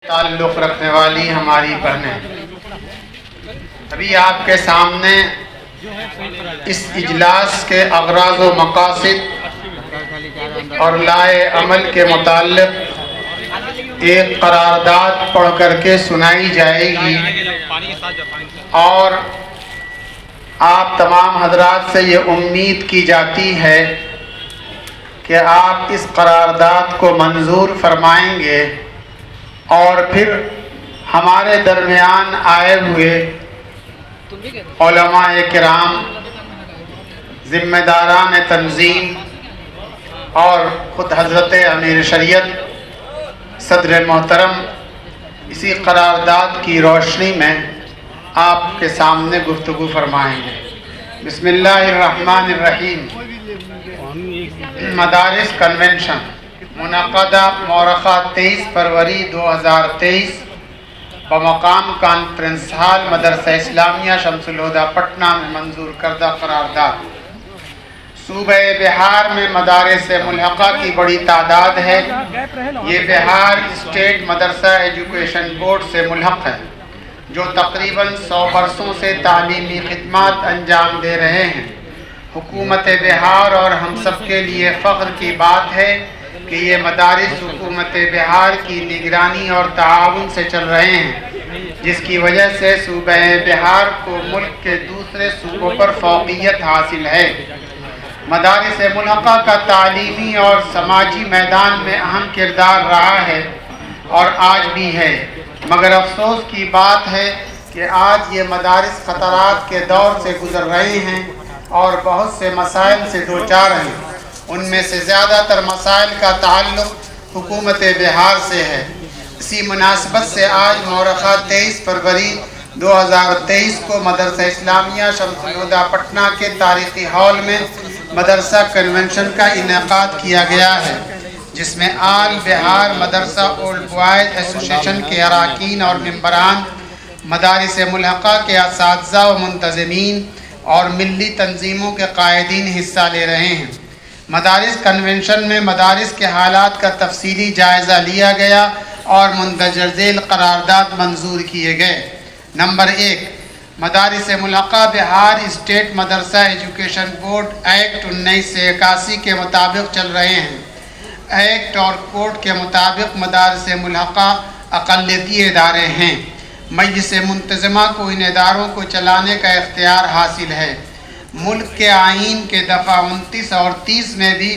تعلق رکھنے والی ہماری بہنیں، ابھی آپ کے سامنے اس اجلاس کے اغراض و مقاصد اور لائے عمل کے متعلق ایک قرارداد پڑھ کر کے سنائی جائے گی، اور آپ تمام حضرات سے یہ امید کی جاتی ہے کہ آپ اس قرارداد کو منظور فرمائیں گے اور پھر ہمارے درمیان آئے ہوئے علماء کرام، ذمہ داران تنظیم اور خود حضرت امیر شریعت صدر محترم اسی قرارداد کی روشنی میں آپ کے سامنے گفتگو فرمائیں گے۔ بسم اللہ الرحمن الرحیم۔ مدارس کنونشن منعقدہ مورخہ 23 فروری 2023 بمقام کانفرنس ہال مدرسہ اسلامیہ شمس الہدیٰ پٹنہ میں منظور کردہ قرارداد۔ صوبہ بہار میں مدارس ملحقہ کی بڑی تعداد ہے۔ یہ بہار اسٹیٹ مدرسہ ایجوکیشن بورڈ سے ملحق ہے، جو تقریباً 100 برسوں سے تعلیمی خدمات انجام دے رہے ہیں۔ حکومت بہار اور ہم سب کے لیے فخر کی بات ہے کہ یہ مدارس حکومت بہار کی نگرانی اور تعاون سے چل رہے ہیں، جس کی وجہ سے صوبہ بہار کو ملک کے دوسرے صوبوں پر فوقیت حاصل ہے۔ مدارس ملحقہ کا تعلیمی اور سماجی میدان میں اہم کردار رہا ہے اور آج بھی ہے، مگر افسوس کی بات ہے کہ آج یہ مدارس خطرات کے دور سے گزر رہے ہیں اور بہت سے مسائل سے دوچار ہیں۔ ان میں سے زیادہ تر مسائل کا تعلق حکومت بہار سے ہے۔ اسی مناسبت سے آج مورخہ 23 فروری 2023 کو مدرسہ اسلامیہ شمس الہدیٰ پٹنہ کے تاریخی ہال میں مدرسہ کنونشن کا انعقاد کیا گیا ہے، جس میں آل بہار مدرسہ اولڈ بوائز ایسوسی ایشن کے اراکین اور ممبران، مدارس ملحقہ کے اساتذہ و منتظمین اور ملی تنظیموں کے قائدین حصہ لے رہے ہیں۔ مدارس کنونشن میں مدارس کے حالات کا تفصیلی جائزہ لیا گیا اور مندرجہ ذیل قرارداد منظور کیے گئے۔ نمبر 1، مدارس ملحقہ بہار اسٹیٹ مدرسہ ایجوکیشن بورڈ ایکٹ 1981 کے مطابق چل رہے ہیں۔ ایکٹ اور کوڈ کے مطابق مدارس ملحقہ اقلیتی ادارے ہیں۔ مجلس منتظمہ کو ان اداروں کو چلانے کا اختیار حاصل ہے۔ ملک کے آئین کے دفعہ 29 اور 30 میں بھی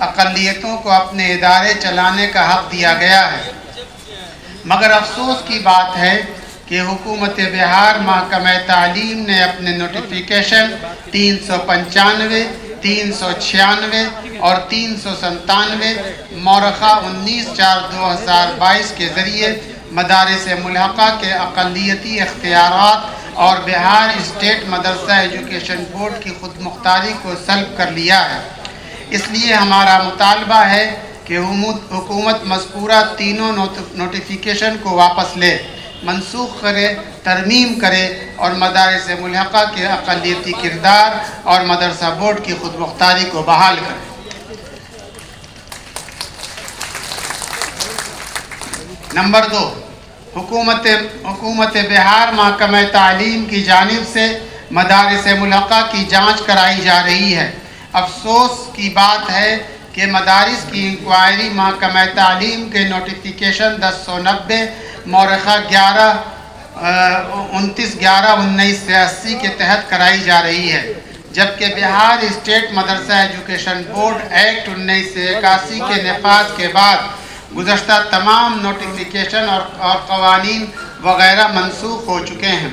اقلیتوں کو اپنے ادارے چلانے کا حق دیا گیا ہے، مگر افسوس کی بات ہے کہ حکومت بہار محکمہ تعلیم نے اپنے نوٹیفیکیشن 395، 396 اور 397 مورخہ 19/4/2022 کے ذریعے مدارس ملحقہ کے اقلیتی اختیارات اور بہار اسٹیٹ مدرسہ ایجوکیشن بورڈ کی خود مختاری کو سلب کر لیا ہے۔ اس لیے ہمارا مطالبہ ہے کہ حکومت مذکورہ تینوں نوٹیفیکیشن کو واپس لے، منسوخ کرے، ترمیم کرے اور مدارس ملحقہ کے اقلیتی کردار اور مدرسہ بورڈ کی خود مختاری کو بحال کرے۔ نمبر 2، حکومت بہار محکمہ تعلیم کی جانب سے مدارس ملحقہ کی جانچ کرائی جا رہی ہے۔ افسوس کی بات ہے کہ مدارس کی انکوائری محکمہ تعلیم کے نوٹیفیکیشن 1090 مورخہ 29/11/1980 کے تحت کرائی جا رہی ہے، جبکہ بہار اسٹیٹ مدرسہ ایجوکیشن بورڈ ایکٹ 1981 کے نفاذ کے بعد گزشتہ تمام نوٹیفیکیشن اور قوانین وغیرہ منسوخ ہو چکے ہیں۔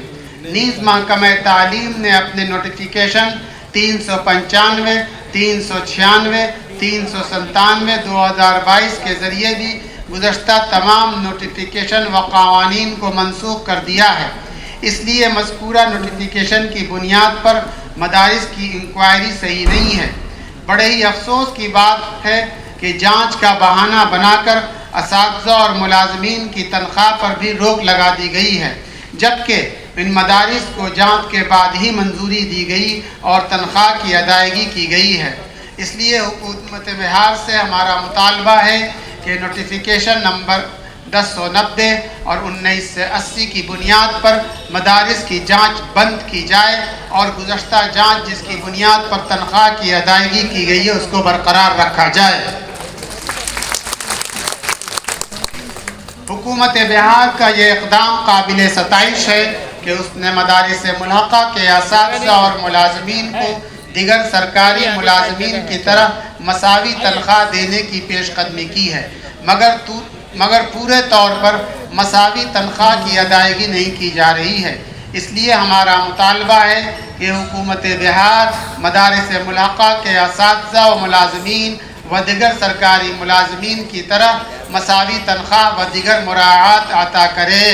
نیز محکمہ تعلیم نے اپنے نوٹیفیکیشن 395، 396، 397 2022 کے ذریعے بھی گزشتہ تمام نوٹیفیکیشن و قوانین کو منسوخ کر دیا ہے۔ اس لیے مذکورہ نوٹیفیکیشن کی بنیاد پر مدارس کی انکوائری صحیح نہیں ہے۔ بڑے ہی افسوس کی بات ہے کہ جانچ کا بہانہ بنا کر اساتذہ اور ملازمین کی تنخواہ پر بھی روک لگا دی گئی ہے، جبکہ ان مدارس کو جانچ کے بعد ہی منظوری دی گئی اور تنخواہ کی ادائیگی کی گئی ہے۔ اس لیے حکومت بہار سے ہمارا مطالبہ ہے کہ نوٹیفیکیشن نمبر 1090 اور 1980 کی بنیاد پر مدارس کی جانچ بند کی جائے اور گزشتہ جانچ جس کی بنیاد پر تنخواہ کی ادائیگی کی گئی ہے اس کو برقرار رکھا جائے۔ حکومت بہار کا یہ اقدام قابل ستائش ہے کہ اس نے مدارس ملحقہ کے اساتذہ اور ملازمین کو دیگر سرکاری ملازمین کی طرح مساوی تنخواہ دینے کی پیش قدمی کی ہے، مگر پورے طور پر مساوی تنخواہ کی ادائیگی نہیں کی جا رہی ہے۔ اس لیے ہمارا مطالبہ ہے کہ حکومت بہار مدارس ملحقہ کے اساتذہ و ملازمین و دیگر سرکاری ملازمین کی طرح مساوی تنخواہ و دیگر مراعات عطا کرے۔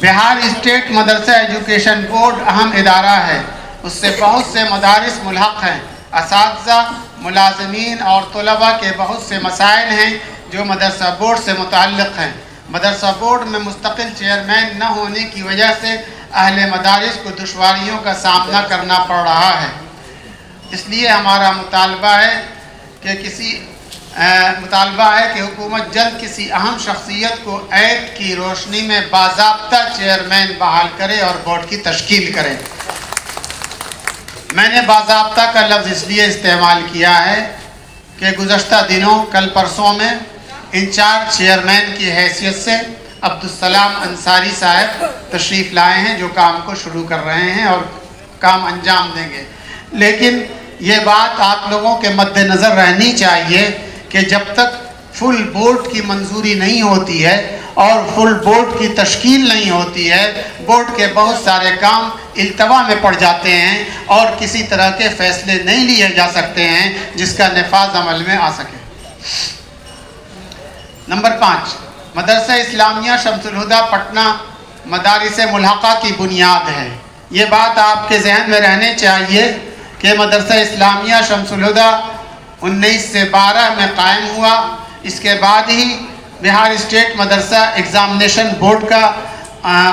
بہار اسٹیٹ مدرسہ ایجوکیشن بورڈ اہم ادارہ ہے، اس سے بہت سے مدارس ملحق ہیں۔ اساتذہ، ملازمین اور طلباء کے بہت سے مسائل ہیں جو مدرسہ بورڈ سے متعلق ہیں۔ مدرسہ بورڈ میں مستقل چیئرمین نہ ہونے کی وجہ سے اہل مدارس کو دشواریوں کا سامنا کرنا پڑ رہا ہے۔ اس لیے ہمارا مطالبہ ہے کہ حکومت جلد کسی اہم شخصیت کو ایکٹ کی روشنی میں باضابطہ چیئرمین بحال کرے اور بورڈ کی تشکیل کرے۔ میں نے باضابطہ کا لفظ اس لیے استعمال کیا ہے کہ گزشتہ دنوں کل پرسوں میں انچارج چیئرمین کی حیثیت سے عبدالسلام انصاری صاحب تشریف لائے ہیں جو کام کو شروع کر رہے ہیں اور کام انجام دیں گے، لیکن یہ بات آپ لوگوں کے مد نظر رہنی چاہیے کہ جب تک فل بورڈ کی منظوری نہیں ہوتی ہے اور فل بورڈ کی تشکیل نہیں ہوتی ہے، بورڈ کے بہت سارے کام التوا میں پڑ جاتے ہیں اور کسی طرح کے فیصلے نہیں لیے جا سکتے ہیں جس کا نفاذ عمل میں آ سکے۔ نمبر 5، مدرسہ اسلامیہ شمس الہدیٰ پٹنہ مدارس ملحقہ کی بنیاد ہے۔ یہ بات آپ کے ذہن میں رہنے چاہیے کہ مدرسہ اسلامیہ شمس الہدیٰ 1912 میں قائم ہوا، اس کے بعد ہی بہار اسٹیٹ مدرسہ ایگزامینیشن بورڈ کا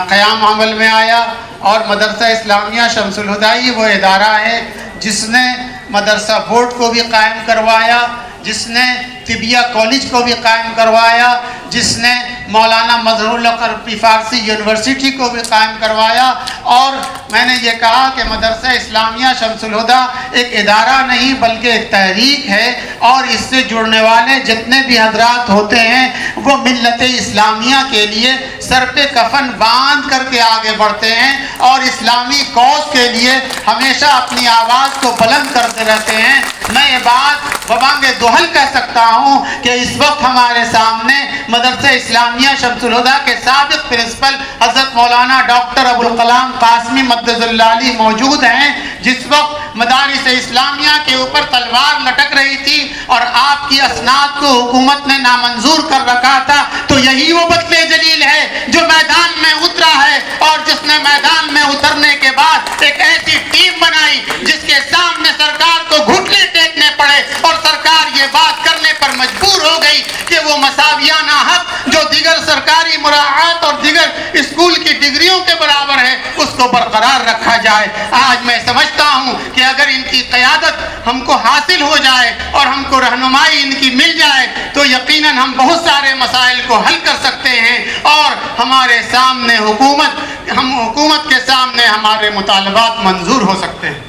قیام عمل میں آیا، اور مدرسہ اسلامیہ شمس الہدیٰ ہی وہ ادارہ ہے جس نے مدرسہ بورڈ کو بھی قائم کروایا، جس نے طبیہ کالج کو بھی قائم کروایا، جس نے مولانا مظہر القربی فارسی یونیورسٹی کو بھی قائم کروایا۔ اور میں نے یہ کہا کہ مدرسہ اسلامیہ شمس الہدیٰ ایک ادارہ نہیں بلکہ ایک تحریک ہے، اور اس سے جڑنے والے جتنے بھی حضرات ہوتے ہیں وہ ملت اسلامیہ کے لیے سر پہ کفن باندھ کر کے آگے بڑھتے ہیں اور اسلامی کاز کے لیے ہمیشہ اپنی آواز کو بلند کرتے رہتے ہیں۔ میں یہ بات ببانگ دوہل کہہ سکتا ہوں کہ اس وقت ہمارے سامنے مدرسہ اسلامیہ شمس الہدیٰ کے سابق پرنسپل حضرت مولانا ڈاکٹر ابوالکلام قاسمی مدد اللہ علیہ موجود ہیں۔ جس وقت مدارس اسلامیہ کے اوپر تلوار لٹک رہی تھی اور آپ کی اسناد کو حکومت نے نامنظور کر رکھا تھا، تو یہی وہ بطل جلیل ہے جو میدان میں اترا ہے، اور جس نے میدان میں اترنے کے بعد ایک ایسی ٹیم بنائی جس کے سامنے سرکار کو گھٹنے ٹیکنے پڑے، اور سرکار یہ بات کرنے پر مجبور ہو گئی کہ وہ مساویانہ حق جو دیگر سرکاری مراعات اور دیگر اسکول کی ڈگریوں کے برابر ہے اس کو برقرار رکھا جائے۔ آج میں سمجھتا ہوں کہ اگر ان کی قیادت ہم کو حاصل ہو جائے اور ہم کو رہنمائی ان کی مل جائے تو یقیناً ہم بہت سارے مسائل کو حل کر سکتے ہیں، اور ہمارے سامنے حکومت کے سامنے ہمارے مطالبات منظور ہو سکتے ہیں۔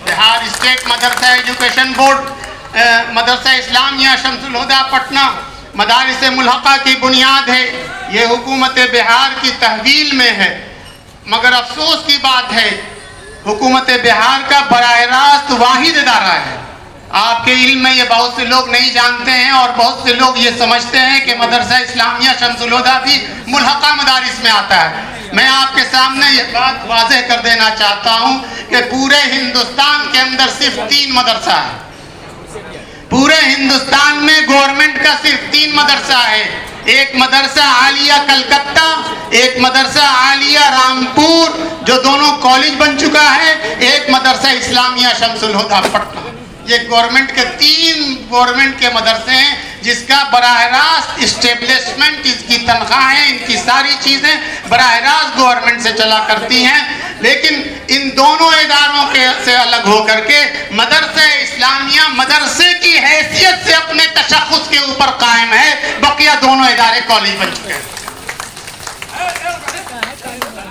بہار اسٹیٹ مدرسہ ایجوکیشن بورڈ مدرسہ اسلامیہ شمس الہدیٰ پٹنہ مدارس ملحقہ کی بنیاد ہے۔ یہ حکومت بہار کی تحویل میں ہے، مگر افسوس کی بات ہے حکومت بہار کا براہ راست واحد ادارہ ہے۔ آپ کے علم میں یہ بہت سے لوگ نہیں جانتے ہیں، اور بہت سے لوگ یہ سمجھتے ہیں کہ مدرسہ اسلامیہ شمس الہدیٰ بھی ملحقہ مدارس میں آتا ہے۔ میں آپ کے سامنے یہ بات واضح کر دینا چاہتا ہوں کہ پورے ہندوستان کے اندر صرف 3 مدرسہ ہیں۔ پورے ہندوستان میں گورنمنٹ کا صرف 3 مدرسہ ہے، ایک مدرسہ عالیہ کلکتہ، ایک مدرسہ عالیہ رامپور جو دونوں کالج بن چکا ہے، ایک مدرسہ اسلامیہ شمس الہدیٰ پٹنہ۔ یہ گورنمنٹ کے 3 مدرسے ہیں جس کا براہ راست اسٹیبلشمنٹ، اس کی تنخواہیں، ان کی ساری چیزیں براہ راست گورنمنٹ سے چلا کرتی ہیں، لیکن ان دونوں اداروں سے الگ ہو کر کے مدرسہ اسلامیہ مدرسے کی حیثیت سے اپنے تشخص کے اوپر قائم ہے، بقیہ دونوں ادارے کالج بن چکے ہیں۔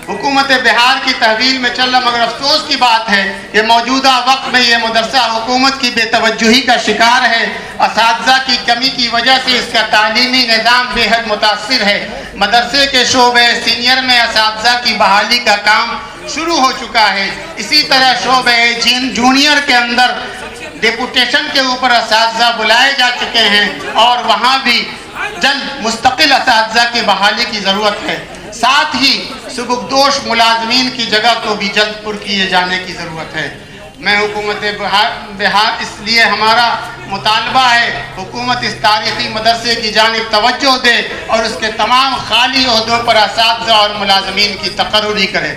حکومت بہار کی تحویل میں چل رہا، مگر افسوس کی بات ہے کہ موجودہ وقت میں یہ مدرسہ حکومت کی بے توجہی کا شکار ہے۔ اساتذہ کی کمی کی وجہ سے اس کا تعلیمی نظام بے حد متاثر ہے۔ مدرسے کے شعبہ سینئر میں اساتذہ کی بحالی کا کام شروع ہو چکا ہے، اسی طرح شعبہ جونیئر کے اندر ڈیپوٹیشن کے اوپر اساتذہ بلائے جا چکے ہیں اور وہاں بھی جلد مستقل اساتذہ کی بحالی کی ضرورت ہے۔ ساتھ ہی سبکدوش ملازمین کی جگہ کو بھی جلد پر کیے جانے کی ضرورت ہے۔ میں حکومت بہار اس لیے ہمارا مطالبہ ہے حکومت اس تاریخی مدرسے کی جانب توجہ دے اور اس کے تمام خالی عہدوں پر اساتذہ اور ملازمین کی تقرری کرے۔